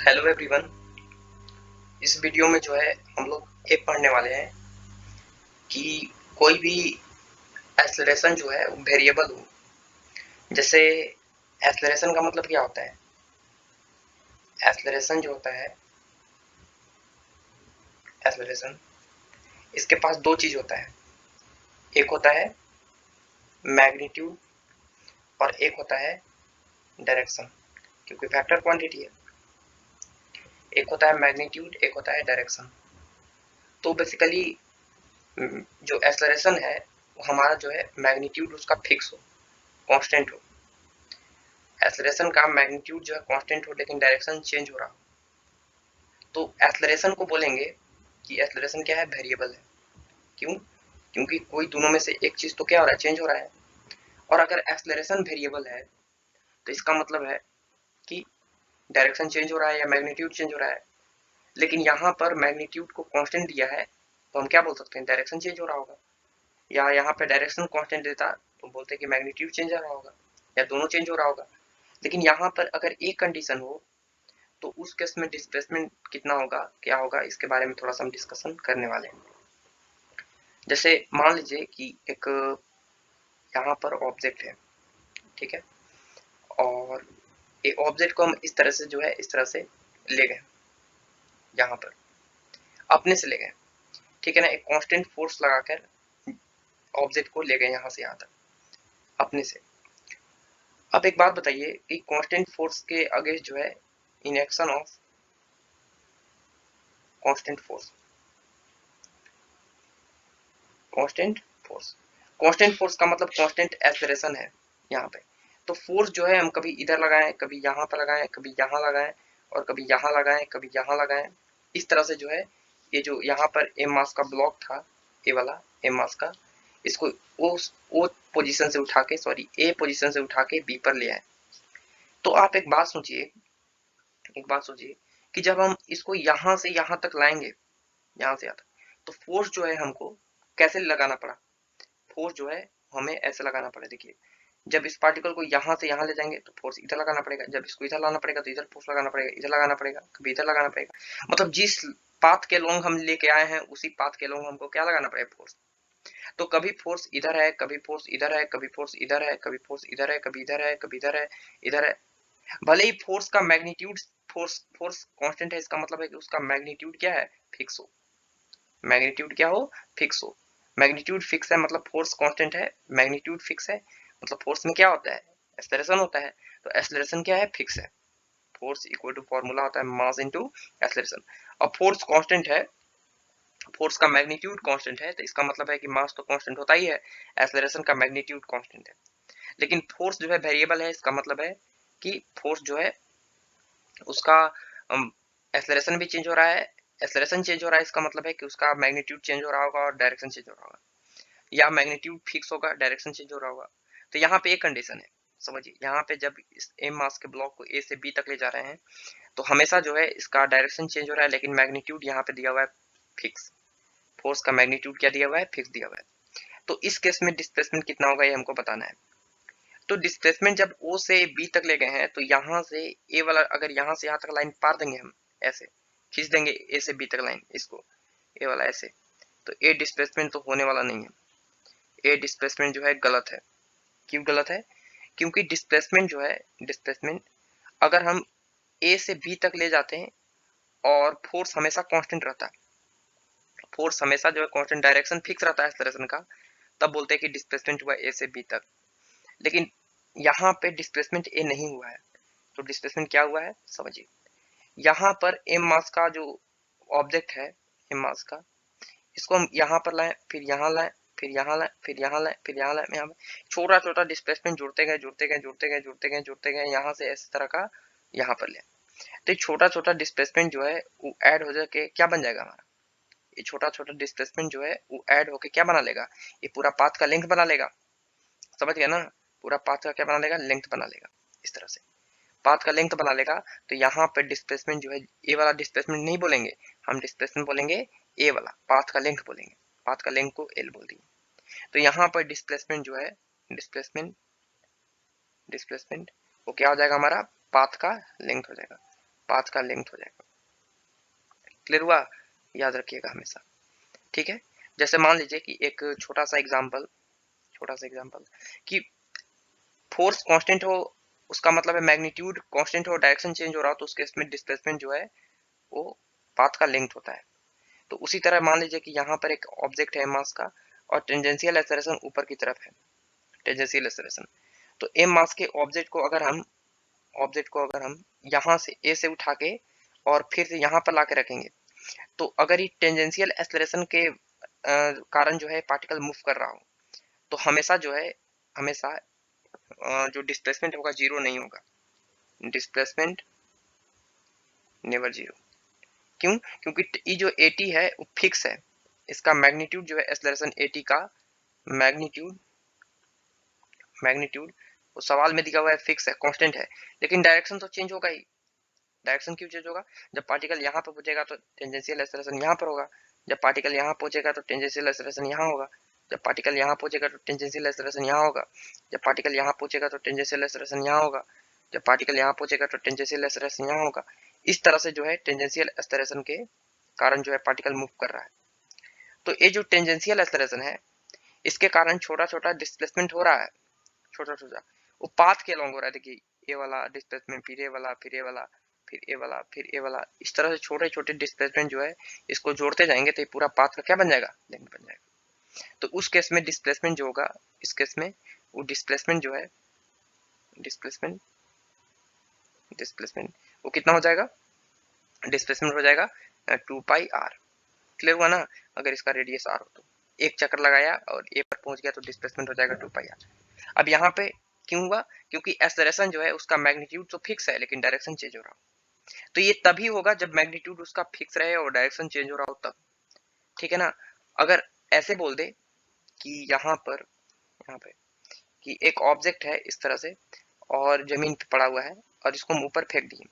Hello everyone. इस video में जो है हम लोग एक पढ़ने वाले हैं कि कोई भी एक्सेलरेशन जो है वेरिएबल हो। जैसे एक्सेलरेशन का मतलब क्या होता है? एक्सेलरेशन जो होता है, एक्सेलरेशन, इसके पास दो चीज होता है। एक होता है मैग्नीट्यूड और एक होता है डायरेक्शन, क्योंकि वेक्टर क्वांटिटी है। एक होता है मैग्नीट्यूड, एक होता है डायरेक्शन। तो बेसिकली जो एक्सेलरेशन है वो हमारा जो है मैग्नीट्यूड उसका फिक्स हो, कांस्टेंट हो। एक्सेलरेशन का मैग्नीट्यूड जो है कांस्टेंट हो लेकिन डायरेक्शन चेंज हो रहा हो, तो एक्सेलरेशन को बोलेंगे कि एक्सेलरेशन क्या है, वेरिएबल है। क्यों? क्योंकि कोई दोनों में से एक चीज तो क्या हो रहा है, चेंज हो रहा है। और अगर एक्सेलरेशन वेरिएबल है तो इसका मतलब है कि डायरेक्शन चेंज हो रहा है या मैग्नीट्यूड चेंज हो रहा है। लेकिन यहाँ पर मैग्नीट्यूड को कांस्टेंट दिया है तो हम क्या बोल सकते हैं, डायरेक्शन चेंज हो रहा होगा। या यहाँ पे डायरेक्शन कांस्टेंट देता तो बोलते कि मैग्नीट्यूड चेंज हो रहा होगा या दोनों चेंज हो रहा होगा। लेकिन यहाँ पर अगर एक कंडीशन हो तो उस केस में डिस्प्लेसमेंट कितना होगा, क्या होगा, इसके बारे में थोड़ा सा हम डिस्कशन करने वाले हैं। जैसे मान लीजिए कि एक यहाँ पर ऑब्जेक्ट है, ठीक है, और ये ऑब्जेक्ट को हम इस तरह से जो है इस तरह से ले गए, यहाँ पर अपने से ले गए, ठीक है ना। एक कांस्टेंट फोर्स लगाकर ऑब्जेक्ट को ले गए यहाँ से यहाँ तक अपने से। अब एक बात बताइए कि कांस्टेंट फोर्स के अगेंस्ट जो है in action of constant force, constant force, constant force का मतलब कांस्टेंट एक्सेलरेशन है यहाँ पे। तो फोर्स जो है हम कभी इधर लगाएं, कभी यहाँ पर लगाएं, कभी यहाँ लगाएं, और कभी यहाँ लगाएं, कभी यहाँ लगाएं। इस तरह से जो है ये जो यहाँ पर एम मास का ब्लॉक था, ए वाला एम मास का, इसको ओ पोजीशन से उठा के, सॉरी ए पोजीशन से उठा के बी पर ले आए। तो आप एक बात सोचिए, एक बात सोचिए कि जब हम इसको यहाँ से यहाँ तक लाएंगे, यहाँ से यहाँ तक, तो फोर्स जो है हमको कैसे लगाना पड़ा। फोर्स जो है हमें ऐसे लगाना पड़ेगा। देखिए, जब इस पार्टिकल को यहाँ से यहाँ ले जाएंगे तो फोर्स इधर लगाना पड़ेगा, जब इसको इधर लाना पड़ेगा तो इधर फोर्स लगाना पड़ेगा, इधर लगाना पड़ेगा, कभी इधर लगाना पड़ेगा। मतलब जिस पाथ के लॉन्ग हम लेके आए हैं उसी पाथ के लॉन्ग हमको क्या लगाना पड़ेगा, फोर्स। तो कभी फोर्स इधर है, कभी फोर्स इधर है, कभी फोर्स इधर है, कभी फोर्स इधर है, कभी इधर है, कभी इधर है, इधर है। भले ही फोर्स का मैग्नीट्यूड, फोर्स फोर्स कांस्टेंट है, इसका मतलब है कि उसका मैग्नीट्यूड क्या है, फिक्स हो। मैग्नीट्यूड क्या हो, फिक्स हो। मैग्नीट्यूड फिक्स है मतलब फोर्स कांस्टेंट है, मैग्नीट्यूड फिक्स है मतलब फोर्स में क्या होता है, एक्सेलरेशन होता है। तो एक्सेलरेशन क्या है, फिक्स है। फोर्स इक्वल टू फॉर्मूला होता है मास इनटू एक्सेलरेशन। अब फोर्स कांस्टेंट है, फोर्स का मैग्नीट्यूड कांस्टेंट है, तो इसका मतलब है कि मास तो कांस्टेंट होता ही है, एक्सेलरेशन का मैग्नीट्यूड कांस्टेंट है। लेकिन फोर्स जो है वेरिएबल है, इसका मतलब है कि फोर्स जो है उसका एक्सेलरेशन भी चेंज हो रहा है, एक्सेलरेशन चेंज हो रहा है, इसका मतलब है कि उसका मैग्नीट्यूड चेंज हो रहा होगा और डायरेक्शन चेंज हो रहा होगा, या मैग्नीट्यूड फिक्स होगा, डायरेक्शन चेंज हो रहा होगा। तो यहाँ पे एक कंडीशन है, समझिए, यहाँ पे जब इस एम मास के ब्लॉक को ए से बी तक ले जा रहे हैं तो हमेशा जो है इसका डायरेक्शन चेंज हो रहा है, लेकिन मैग्नीट्यूड यहाँ पे दिया हुआ है फिक्स। फोर्स का मैग्नीट्यूड क्या दिया हुआ है, फिक्स दिया हुआ है। तो इस केस में डिस्प्लेसमेंट कितना होगा ये हमको बताना है। तो डिस्प्लेसमेंट जब ओ से बी तक ले गए हैं तो यहाँ से ए वाला, अगर यहाँ से यहाँ तक लाइन पार देंगे, हम ऐसे खींच देंगे ए से बी तक लाइन, इसको ए वाला ऐसे, तो ए डिस्प्लेसमेंट तो होने वाला नहीं है। ए डिस्प्लेसमेंट जो है गलत है। क्यों गलत है? क्योंकि डिस्प्लेसमेंट जो है, डिस्प्लेसमेंट अगर हम ए से बी तक ले जाते हैं और फोर्स हमेशा कांस्टेंट रहता है, फोर्स हमेशा जो है कांस्टेंट, डायरेक्शन फिक्स रहता है एक्सेलरेशन का, तब बोलते हैं कि डिस्प्लेसमेंट हुआ ए से बी तक। लेकिन यहाँ पे डिस्प्लेसमेंट ए नहीं हुआ है, तो डिस्प्लेसमेंट क्या हुआ है, समझिए। यहाँ पर एम मास का जो ऑब्जेक्ट है, एम मास का, इसको हम यहाँ पर लाएं, फिर यहाँ लाएं, फिर यहाँ लाएं, फिर यहाँ लाएं, फिर यहाँ लाएं, यहाँ छोटा छोटा डिस्प्लेसमेंट जुड़ते गए, जुड़ते गए, जुड़ते गए, जुड़ते गए, जुड़ते गए, यहाँ से इस तरह का यहाँ पर ले। तो छोटा छोटा डिस्प्लेसमेंट जो है वो ऐड हो जाके क्या बन जाएगा हमारा, ये छोटा छोटा डिस्प्लेसमेंट जो है वो ऐड होके क्या बना लेगा, ये पूरा पाथ का लेंथ बना लेगा। समझ गया ना, पूरा पाथ का क्या बना लेगा, लेंथ बना लेगा। इस तरह से पाथ का लेंथ बना लेगा। तो यहाँ पे डिस्प्लेसमेंट जो है, ए वाला डिस्प्लेसमेंट नहीं बोलेंगे, हम डिस्प्लेसमेंट बोलेंगे ए वाला, पाथ का लेंथ बोलेंगे, पाथ का लेंथ को एल बोल देंगे। तो यहाँ पर डिस्प्लेसमेंट जो है, डिस्प्लेसमेंट, डिस्प्लेसमेंट वो क्या हो जाएगा हमारा, पाथ का लेंथ हो जाएगा। पाथ का लेंथ हो जाएगा। क्लियर हुआ? याद रखिएगा हमेशा, ठीक है। जैसे मान लीजिए कि एक छोटा सा एग्जांपल कि फोर्स कांस्टेंट हो, उसका मतलब है मैग्नीट्यूड कांस्टेंट हो, डायरेक्शन चेंज हो रहा हो, तो उस केस में डिस्प्लेसमेंट जो है वो पाथ का लेंथ होता है। तो उसी तरह मान लीजिए कि यहाँ पर एक ऑब्जेक्ट है मास का और टेंजेंशियल एक्सेलरेशन ऊपर की तरफ है, टेंजेंशियल एक्सेलरेशन। तो एम मास के ऑब्जेक्ट को अगर हम यहाँ से ए से उठा के और फिर से यहाँ पर ला के रखेंगे, तो अगर ये टेंजेंशियल एक्सेलरेशन के कारण जो है पार्टिकल मूव कर रहा हो, तो हमेशा जो डिस्प्लेसमेंट होगा जीरो नहीं होगा, डिस्प्लेसमेंट नेवर जीरो। क्यों? क्योंकि ये जो एटी है वो फिक्स है, इसका मैग्नीट्यूड जो है एक्सेलरेशन एटी का मैग्नीट्यूड वो सवाल में दिया हुआ है फिक्स है, कांस्टेंट है। लेकिन डायरेक्शन तो चेंज होगा ही। डायरेक्शन क्यों चेंज होगा? जब पार्टिकल यहाँ पर पहुंचेगा तो टेंजेंशियल एक्सेलरेशन यहाँ पर होगा, जब पार्टिकल यहाँ पहुंचेगा तो टेंजेंशियल एक्सेलरेशन यहाँ होगा, जब पार्टिकल यहाँ पहुंचेगा तो टेंजेंशियल एक्सेलरेशन यहाँ होगा, जब पार्टिकल यहाँ पहुंचेगा तो टेंजेंशियल एक्सेलरेशन यहाँ होगा, जब पार्टिकल यहाँ पहुंचेगा तो टेंजेंशियल एक्सेलरेशन यहाँ होगा। इस तरह से जो है टेंजेंशियल एक्सेलरेशन के कारण जो है पार्टिकल मूव कर रहा है। तो ये जो टेंजेंशियल एक्सेलरेशन है, इसके कारण छोटा छोटा डिस्प्लेसमेंट हो रहा है, छोटा छोटा वो पाथ के अलॉन्ग हो रहा है। देखिए ये वाला डिस्प्लेसमेंट, फिर ये वाला, फिर ये वाला, फिर ये वाला, फिर ये वाला, इस तरह से छोटे छोटे डिस्प्लेसमेंट जो है इसको जोड़ते जाएंगे तो ये पूरा पाथ का क्या बन जाएगा? लेंथ बन जाएगा। तो उस केस में डिस्प्लेसमेंट जो होगा, इस केस में वो डिस्प्लेसमेंट जो है डिस्प्लेसमेंट वो कितना हो जाएगा? डिस्प्लेसमेंट हो जाएगा 2πr। क्लियर हुआ ना? अगर इसका रेडियस r हो तो एक चक्कर लगाया और ए पर पहुंच गया तो डिस्प्लेसमेंट हो जाएगा 2πr। अब यहाँ पे क्यों हुआ? क्योंकि एक्सेलरेशन जो है उसका मैग्नीट्यूड तो फिक्स है लेकिन डायरेक्शन चेंज हो रहा हो। तो ये तभी होगा जब मैग्नीट्यूड उसका फिक्स रहे और डायरेक्शन चेंज हो रहा हो तब, ठीक है ना। अगर ऐसे बोल दे कि यहाँ पे कि एक ऑब्जेक्ट है इस तरह से और जमीन पे पड़ा हुआ है और इसको हम ऊपर फेंक दिए,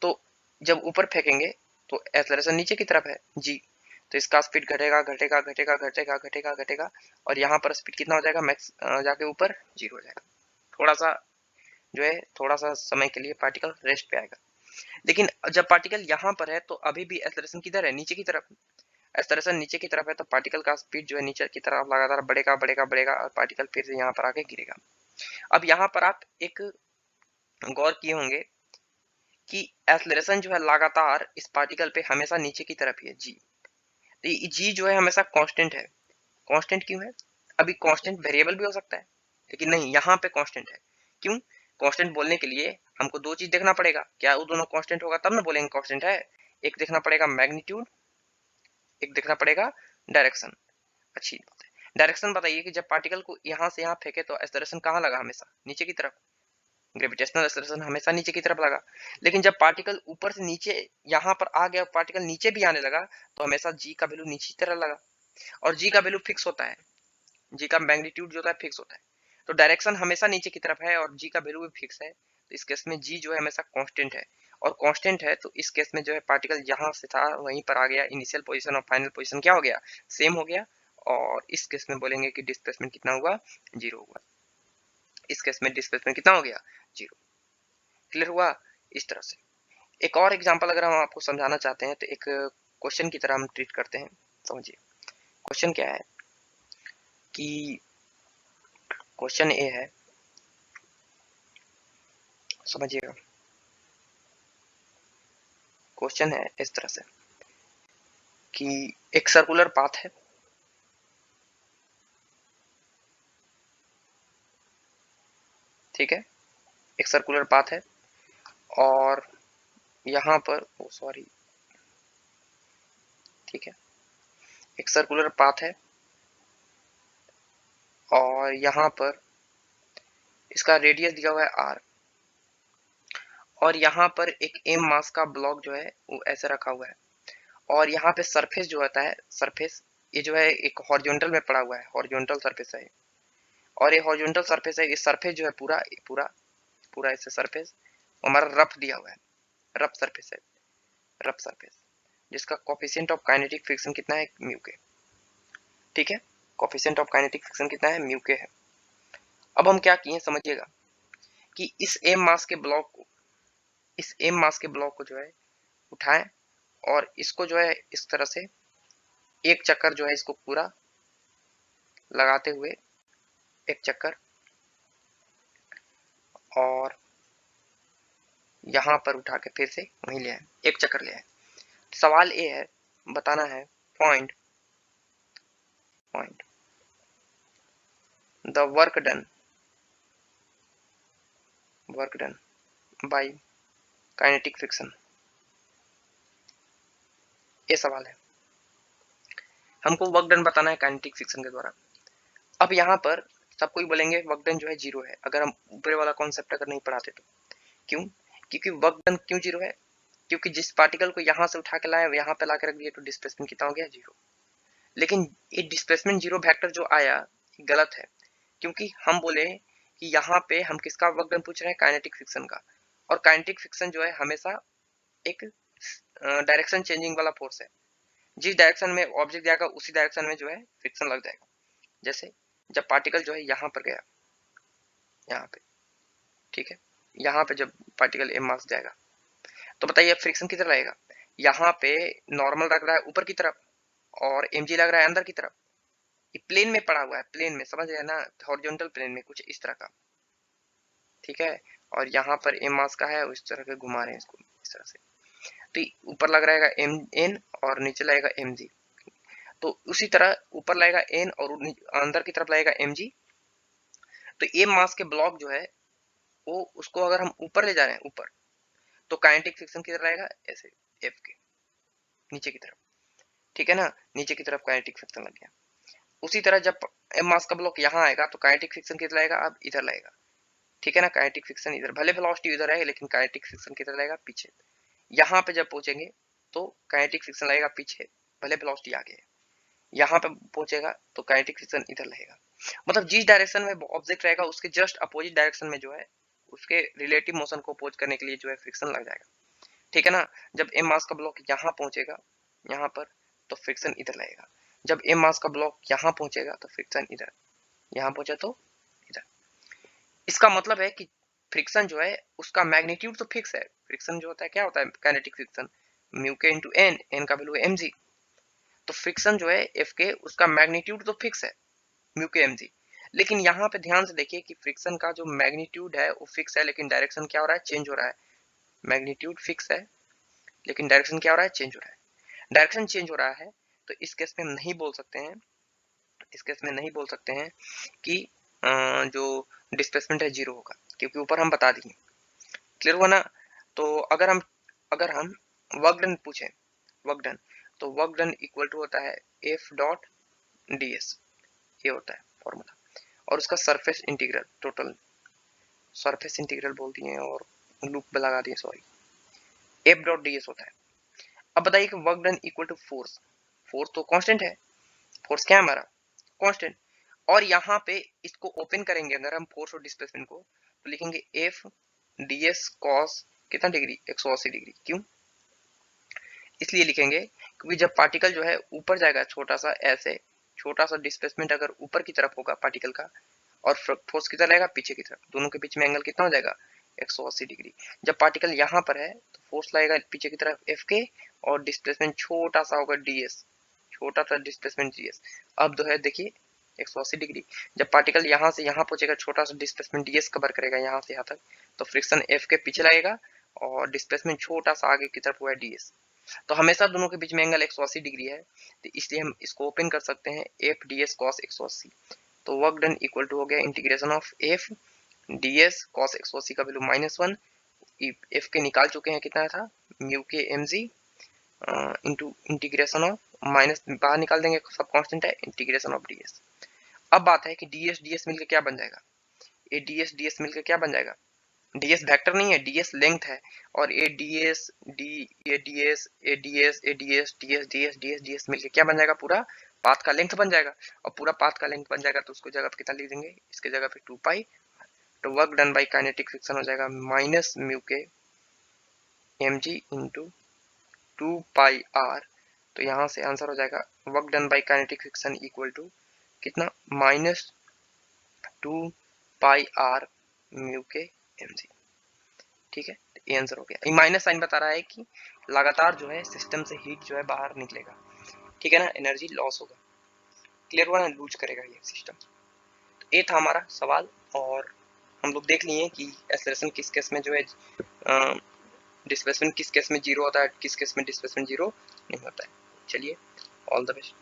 तो जब ऊपर फेंकेंगे तो एक्सेलरेशन नीचे की तरफ है जी, तो इसका स्पीड घटेगा घटेगा घटेगा घटेगा घटेगा घटेगा और यहाँ पर स्पीड कितना हो जाएगा? मैक्स जाके ऊपर जीरो हो जाएगा। थोड़ा सा जो है थोड़ा सा समय के लिए पार्टिकल रेस्ट पे आएगा। लेकिन जब पार्टिकल यहाँ पर है तो अभी भी एक्सेलरेशन किधर है? नीचे की तरफ। एक्सेलरेशन नीचे की तरफ है तो पार्टिकल का स्पीड जो है नीचे की तरफ लगातार बढ़ेगा बढ़ेगा बढ़ेगा और पार्टिकल फिर से यहाँ पर आके गिरेगा। अब यहाँ पर आप एक गौर किए होंगे कि एक्सेलरेशन जो है लगातार इस पार्टिकल पे हमेशा नीचे की तरफ ही है जी। जी जो है हमेशा कांस्टेंट है। कांस्टेंट क्यों है? अभी कांस्टेंट वेरिएबल भी हो सकता है लेकिन नहीं, यहाँ पे कांस्टेंट है। क्यों? कांस्टेंट बोलने के लिए हमको दो चीज देखना पड़ेगा, क्या वो दोनों कांस्टेंट होगा तब ना बोलेंगे कांस्टेंट है। एक देखना पड़ेगा मैग्नीट्यूड, एक देखना पड़ेगा डायरेक्शन। अच्छी बात है। डायरेक्शन बताइए कि जब पार्टिकल को यहाँ से यहाँ फेंके तो एक्सेलरेशन कहाँ लगा? हमेशा नीचे की तरफ। ग्रेविटेशनल एक्सेलरेशन हमेशा नीचे की तरफ लगा। लेकिन जब पार्टिकल ऊपर से नीचे यहाँ पर आ गया, पार्टिकल नीचे भी आने लगा, तो हमेशा जी का वैल्यू नीचे की तरफ लगा और जी का वैल्यू फिक्स होता है, जी का मैग्नीट्यूड जो होता है फिक्स होता है। तो डायरेक्शन हमेशा नीचे की तरफ है और जी का वैल्यू भी फिक्स है, तो इस केस में जी जो है हमेशा कांस्टेंट है। और कांस्टेंट है तो इस केस में जो है पार्टिकल जहां से था वहीं पर आ गया, इनिशियल पोजीशन और फाइनल पोजीशन क्या हो गया? सेम हो गया। और इस केस में बोलेंगे कि डिस्प्लेसमेंट कितना हुआ? जीरो हुआ। इस केस में डिस्प्लेसमेंट कितना हो गया? जीरो। क्लियर हुआ? इस तरह से एक और एग्जांपल अगर हम आपको समझाना चाहते हैं तो एक क्वेश्चन की तरह हम ट्रीट करते हैं। समझिए क्वेश्चन क्या है कि क्वेश्चन ए है, समझिएगा। क्वेश्चन है इस तरह से कि एक सर्कुलर पाथ है, ठीक है, एक सर्कुलर पाथ है और यहाँ पर सॉरी, ठीक है, एक सर्कुलर पाथ है और यहाँ पर इसका रेडियस दिया हुआ है आर और यहाँ पर एक एम मास का ब्लॉक जो है वो ऐसे रखा हुआ है और यहाँ पे सरफेस जो होता है, सरफेस ये जो है एक हॉरिजॉन्टल में पड़ा हुआ है, हॉरिजॉन्टल सरफेस है और ये हॉरिजॉन्टल सरफेस है। ये सरफेस जो है पूरा पूरा पूरा ऐसे सरफेस हमारा रफ दिया हुआ है, रफ सरफेस है, रफ सरफेस जिसका कोफिशिएंट ऑफ काइनेटिक फ्रिक्शन कितना है? म्यू के। ठीक है, कोफिशिएंट ऑफ काइनेटिक फ्रिक्शन कितना है? म्यू के है। अब हम क्या किए समझिएगा कि इस एम मास के ब्लॉक को इस एम मास के ब्लॉक को जो है उठाएं और इसको जो है इस तरह से एक चक्कर जो है इसको पूरा लगाते हुए एक चक्कर और यहाँ पर उठा के फिर से वहीं ले आए, एक चक्कर ले आए। सवाल ये है, बताना है point the work done by kinetic friction. ये सवाल है, हमको वर्क डन बताना है काइनेटिक फ्रिक्शन के द्वारा। अब यहाँ पर सब कोई बोलेंगे वर्क डन जो है जीरो है, अगर हम ऊपर वाला कॉन्सेप्ट अगर नहीं पढ़ाते तो। क्यों? क्योंकि वर्क डन क्यों जीरो है? क्योंकि जिस पार्टिकल को यहाँ से उठा के लाए यहाँ पे ला के रख दिए तो डिस्प्लेसमेंट कितना हो गया? जीरो। लेकिन ये डिस्प्लेसमेंट जीरो वेक्टर जो आया गलत है, क्योंकि हम बोले कि यहाँ पे हम किसका वर्क डन पूछ रहे हैं? काइनेटिक फ्रिक्शन का। और काइनेटिक फ्रिक्शन जो है हमेशा एक डायरेक्शन चेंजिंग वाला फोर्स है। जिस डायरेक्शन में ऑब्जेक्ट जाएगा उसी डायरेक्शन में जो है फ्रिक्शन लग जाएगा। जैसे जब पार्टिकल जो है यहाँ पर गया, यहाँ पे, ठीक है, यहाँ पे जब पार्टिकल एम मास जाएगा तो बताइए फ्रिक्शन किधर रहेगा? यहाँ पे नॉर्मल लग रहा है ऊपर की तरफ और mg लग रहा है अंदर की तरफ। ये प्लेन में पड़ा हुआ है, प्लेन में, समझ रहे ना, हॉरिजॉन्टल प्लेन में कुछ इस तरह का, ठीक है। और यहाँ पर एम मास का है, उस तरह के घुमा रहे हैं इसको इस तरह से। तो ऊपर लग रहेगा एम एन और नीचे लगेगा एम जी। तो उसी तरह ऊपर लगेगा एन और अंदर की तरफ लगेगा एम जी। तो एम मास के ब्लॉक जो है वो, उसको अगर हम ऊपर ले जा रहे हैं ऊपर, तो काइनेटिक फ्रिक्शन किधर रहेगा? ऐसे एफ के नीचे की तरफ, ठीक है ना, नीचे की तरफ काइनेटिक फ्रिक्शन लग गया। उसी तरह जब एम मास का ब्लॉक यहाँ आएगा तो काइनेटिक फ्रिक्शन किधर लगेगा? अब इधर लगेगा, ठीक है ना। काइनेटिक फ्रिक्शन इधर, भले वेलोसिटी इधर है लेकिन काइनेटिक फ्रिक्शन किधर लगेगा? पीछे। यहाँ पे जब पहुंचेंगे तो काइनेटिक फ्रिक्शन लगेगा पीछे, भले वेलोसिटी आगे है। यहाँ पे पहुंचेगा तो काइनेटिक फ्रिक्शन इधर लगेगा। मतलब जिस डायरेक्शन में ऑब्जेक्ट रहेगा उसके जस्ट अपोजिट डायरेक्शन में जो है उसके रिलेटिव मोशन को अपोज करने के लिए जो है फ्रिक्शन लग जाएगा, ठीक है ना। जब एम मास का ब्लॉक यहाँ पहुंचेगा यहाँ पर तो फ्रिक्शन इधर लगेगा। जब एम मास का ब्लॉक यहाँ पहुंचेगा तो फ्रिक्शन इधर, यहाँ पहुंचा तो इधर। इसका मतलब है कि फ्रिक्शन जो है उसका मैग्नीट्यूड तो फिक्स है। फ्रिक्शन जो होता है क्या होता है? काइनेटिक फ्रिक्शन म्यू के इंटू एन, एन का वैल्यू है mg। तो फ्रिक्शन जो है एफ के, उसका मैग्नीट्यूड तो फिक्स है म्यू के mg। लेकिन यहाँ पे ध्यान से देखिए कि फ्रिक्शन का जो मैग्नीट्यूड है वो फिक्स है, लेकिन डायरेक्शन क्या हो रहा है? चेंज हो रहा है। मैग्नीट्यूड फिक्स है लेकिन डायरेक्शन क्या हो रहा है? चेंज हो रहा है। डायरेक्शन चेंज हो रहा है तो इस केस में हम नहीं बोल सकते हैं, इस केस में नहीं बोल सकते हैं कि जो डिस्प्लेसमेंट है जीरो होगा, क्योंकि ऊपर हम बता दिए। क्लियर हुआ ना? तो अगर हम वर्क डन पूछे, वर्क डन, तो वर्क डन इक्वल टू होता है एफ डॉट डी एस, ये होता है फॉर्मूला। और उसका surface integral, total surface integral बोल दिए और लूप में लगा दिए, sorry, F dot D S होता है। अब बताइए कि work done equal to force, force तो कांस्टेंट है, फोर्स क्या है हमारा? कांस्टेंट। और यहाँ पे इसको ओपन करेंगे अगर हम फोर्स और डिस्प्लेसमेंट को, तो लिखेंगे एफ डी एस कॉस कितना डिग्री? 180 डिग्री। क्यों इसलिए लिखेंगे? क्योंकि जब पार्टिकल जो है ऊपर जाएगा छोटा सा, ऐसे छोटा सा डिस्प्लेसमेंट अगर ऊपर की तरफ होगा पार्टिकल का और फोर्स किधर रहेगा? पीछे की तरफ, दोनों के बीच में एंगल कितना हो जाएगा? 180 डिग्री। जब पार्टिकल यहाँ पर है तो फोर्स लगेगा पीछे की तरफ एफ के और डिस्प्लेसमेंट छोटा सा होगा डी एस, छोटा सा डिस्प्लेसमेंट डी एस। अब जो है देखिए 180 डिग्री। जब पार्टिकल यहाँ से यहाँ पहुंचेगा छोटा सा डिस्प्लेसमेंट डी एस कवर करेगा यहाँ से यहाँ तक, तो फ्रिक्शन एफ के पीछे लगेगा और डिस्प्लेसमेंट छोटा सा आगे की तरफ हुआ है डी एस। तो हमेशा दोनों के बीच में एंगल 180 डिग्री है, तो इसलिए हम इसको ओपन कर सकते हैं एफ डी एस कॉस 180। तो वर्क डन इक्वल टू हो गया integration of F D S cos 180 का वैल्यू -1, एफ के निकाल चुके हैं, कितना था? Mu K M G into integration of, minus बाहर निकाल देंगे, सब कांस्टेंट है, इंटीग्रेशन ऑफ डी एस। अब बात है कि डी एस मिलकर क्या बन जाएगा? ये डी एस मिलकर क्या बन जाएगा? ds वेक्टर नहीं है, ds लेंथ है। और ये ds डी ये ds ये ds ये ds ds ds ds ds मिलके क्या बन जाएगा? पूरा पाथ का लेंथ बन जाएगा। और पूरा पाथ का लेंथ बन जाएगा तो उसको जगह पे कितना लिख देंगे? इसके जगह पे 2 पाई। तो work done by kinetic friction हो जाएगा minus mu K mg into 2 pi r। तो यहाँ से आंसर हो जाएगा work done by kinetic friction equal to कितना? -2 pi r mu K mg। ठीक है, ये आंसर हो गया। माइनस साइन बता रहा है कि लगातार जो है सिस्टम से हीट जो है बाहर निकलेगा, ठीक है ना, एनर्जी लॉस होगा, क्लियर हुआ ना, लूज करेगा ये सिस्टम। तो ये था हमारा सवाल, और हम लोग देख लिए कि एक्सेलरेशन किस केस में जो है, डिस्प्लेसमेंट किस केस में जीरो होता है, किस केस में डिस्प्लेसमेंट जीरो नहीं होता है। चलिए, ऑल द बेस्ट।